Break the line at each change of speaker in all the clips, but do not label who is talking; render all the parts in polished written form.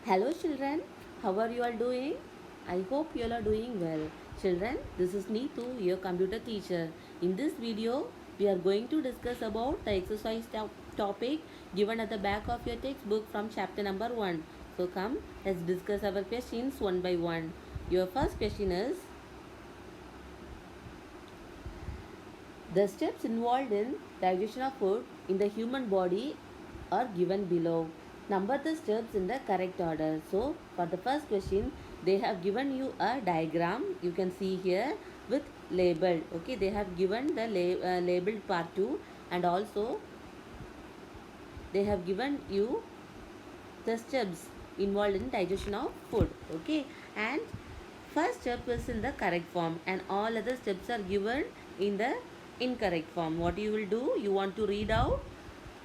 Hello children, how are you all doing? I hope you all are doing well. Children, this is Neetu, your computer teacher. In this video, we are going to discuss about the exercise topic given at the back of your textbook from chapter number 1. So come, let's discuss our questions one by one. Your first question is, the steps involved in digestion of food in the human body are given below. Number the steps in the correct order. So, for the first question, they have given you a diagram. You can see here with labeled. Okay, they have given the labeled part 2, and also they have given you the steps involved in digestion of food. Okay, and first step is in the correct form, and all other steps are given in the incorrect form. What you will do, you want to read out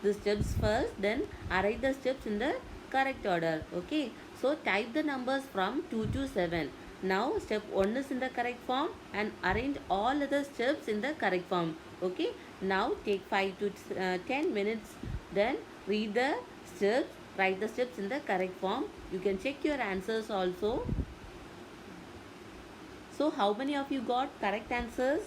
the steps first, then arrange the steps in the correct order. Okay, so type the numbers from 2 to 7. Now step 1 is in the correct form and arrange all other steps in the correct form. Okay, now take 5 to 10 minutes, then read the steps, write the steps in the correct form. You can check your answers also. So how many of you got correct answers?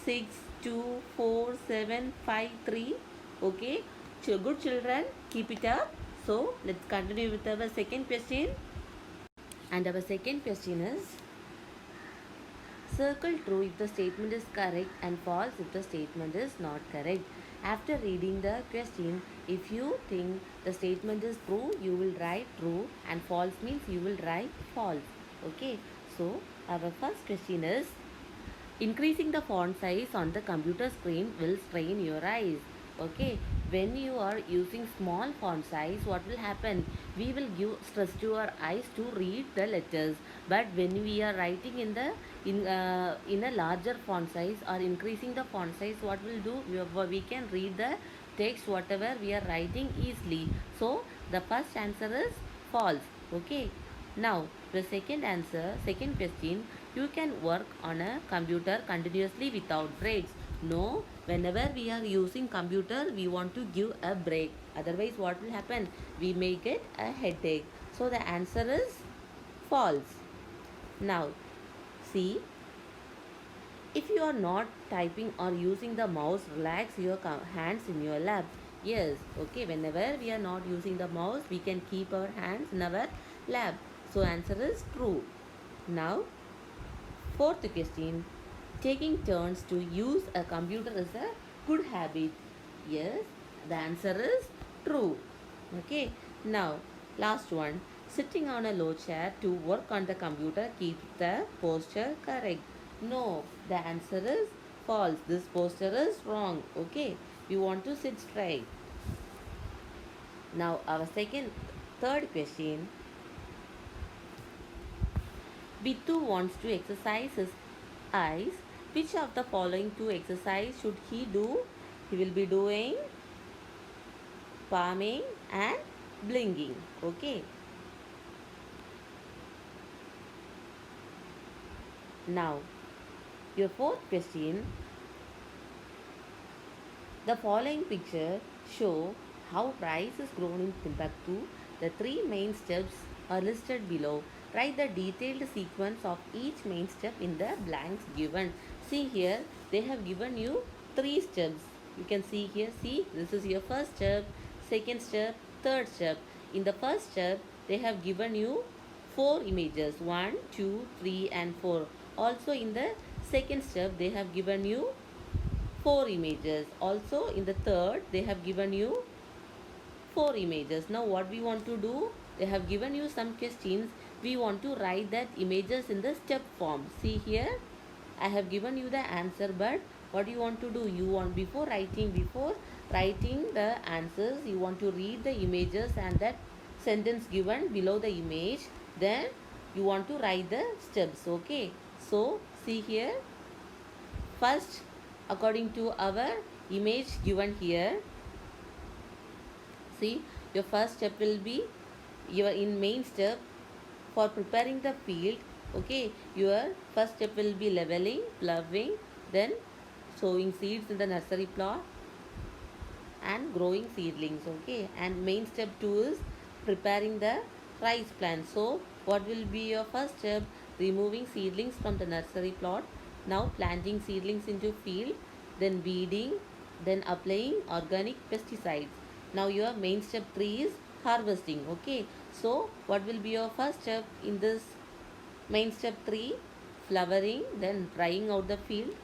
6, 2, 4, 7, 5, 3. Okay. Good children, keep it up. So let's continue with our second question. And our second question is, circle true if the statement is correct and false if the statement is not correct. After reading the question, if you think the statement is true, you will write true, and false means you will write false. Okay. So our first question is, increasing the font size on the computer screen will strain your eyes. Okay, when you are using small font size, what will happen? We will give stress to our eyes to read the letters. But when we are writing in a larger font size or increasing the font size, what will do? We can read the text whatever we are writing easily. So the first answer is false. Okay. Now, the second question, you can work on a computer continuously without breaks. No, whenever we are using computer, we want to give a break. Otherwise, what will happen? We may get a headache. So, the answer is false. Now, see, if you are not typing or using the mouse, relax your hands in your lap. Yes, okay, whenever we are not using the mouse, we can keep our hands in our lap. So answer is true. Now, fourth question. Taking turns to use a computer is a good habit. Yes, the answer is true. Okay, now last one. Sitting on a low chair to work on the computer keeps the posture correct. No, the answer is false. This posture is wrong. Okay, we want to sit straight. Now, our third question. Bitu wants to exercise his eyes. Which of the following two exercise should he do? He will be doing palming and blinking. Okay. Now, your fourth question. The following picture show how price is grown in Timbuktu. The three main steps are listed below. Write the detailed sequence of each main step in the blanks given. See here, they have given you three steps. You can see here, see, this is your first step, second step, third step. In the first step, they have given you four images, 1, 2, 3 and 4. Also in the second step, they have given you four images. Also in the third, they have given you four images. Now what we want to do, they have given you some questions. We want to write that images in the step form. See here, I have given you the answer, but what you want to do, you want before writing the answers, you want to read the images and that sentence given below the image, then you want to write the steps. Okay, so see here, first, according to our image given here, see, your first step will be your in main step for preparing the field. Okay, your first step will be leveling, ploughing, then sowing seeds in the nursery plot and growing seedlings. Okay, and main step 2 is preparing the rice plant. So what will be your first step? Removing seedlings from the nursery plot. Now planting seedlings into field, then weeding, then applying organic pesticides. Now your main step 3 is harvesting. Okay, so what will be your first step in this main step 3? Flowering, then drying out the field,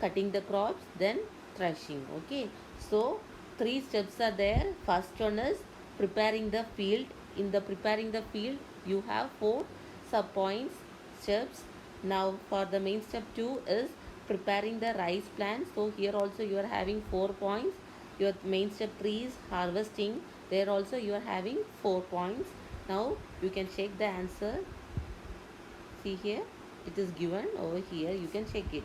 cutting the crops, then threshing. Okay, so three steps are there. First one is preparing the field. In the preparing the field, you have four sub points steps. Now for the main step 2 is preparing the rice plant. So here also you are having 4 points. Your main step 3 is harvesting. There also you are having 4 points. Now you can check the answer. See here, it is given over here. You can check it.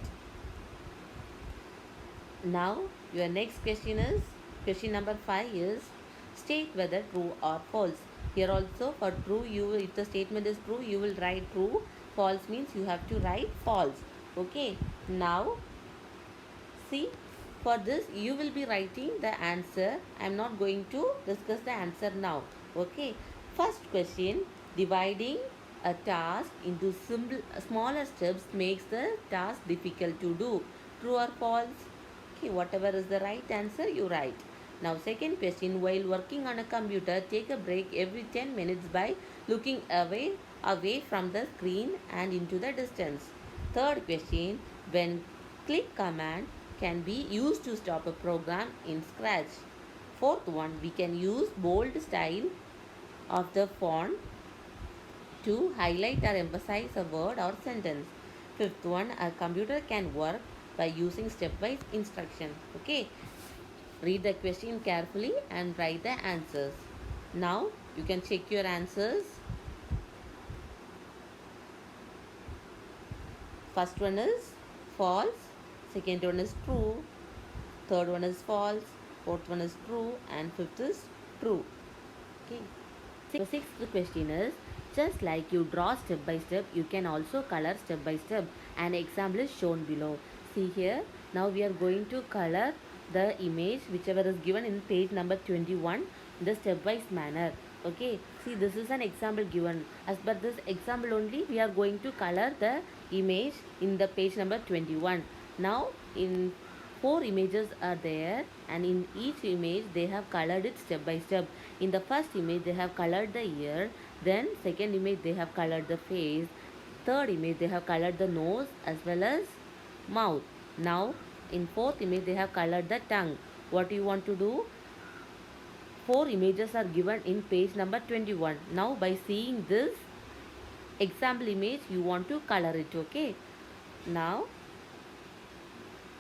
Now your next question is question number 5 is state whether true or false. Here also for true, if the statement is true, you will write true. False means you have to write false. Okay, now see, for this you will be writing the answer. I am not going to discuss the answer now. Okay, first question, dividing a task into smaller steps makes the task difficult to do. True or false? Okay, whatever is the right answer, you write. Now second question, while working on a computer, take a break every 10 minutes by looking away from the screen and into the distance. Third question, when click command can be used to stop a program in Scratch. Fourth one, we can use bold style of the font to highlight or emphasize a word or sentence. Fifth one, a computer can work by using stepwise instruction. Okay, read the question carefully and write the answers. Now you can check your answers. First one is false, second one is true, third one is false, fourth one is true, and fifth is true. Okay. The sixth question is, just like you draw step by step, you can also color step by step. An example is shown below. See here, now we are going to color the image whichever is given in page number 21 in the stepwise manner. Okay, see, this is an example given. As per this example only, we are going to color the image in the page number 21. Now in 4 images are there, and in each image they have colored it step by step. In the first image they have colored the ear, then second image they have colored the face, third image they have colored the nose as well as mouth. Now in fourth image they have colored the tongue. What you want to do? 4 images are given in page number 21. Now by seeing this example image, you want to color it. Okay, now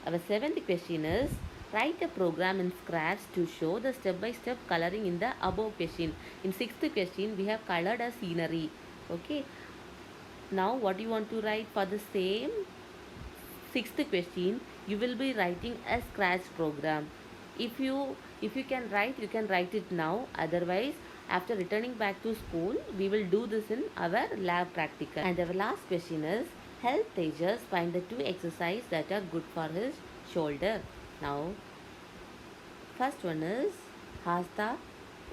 our seventh question is, write a program in Scratch to show the step-by-step coloring in the above question. In sixth question, we have colored a scenery. Okay. Now, what you want to write for the same sixth question? You will be writing a Scratch program. If you can write it now. Otherwise, after returning back to school, we will do this in our lab practical. And our last question is, help Tejas find the 2 exercises that are good for his shoulder. Now, first one is Hasta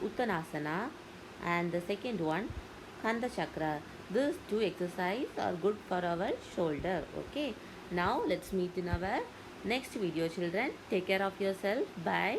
Uttanasana, and the second one Kanda Chakra. These 2 exercises are good for our shoulder. Okay. Now let's meet in our next video, children. Take care of yourself. Bye.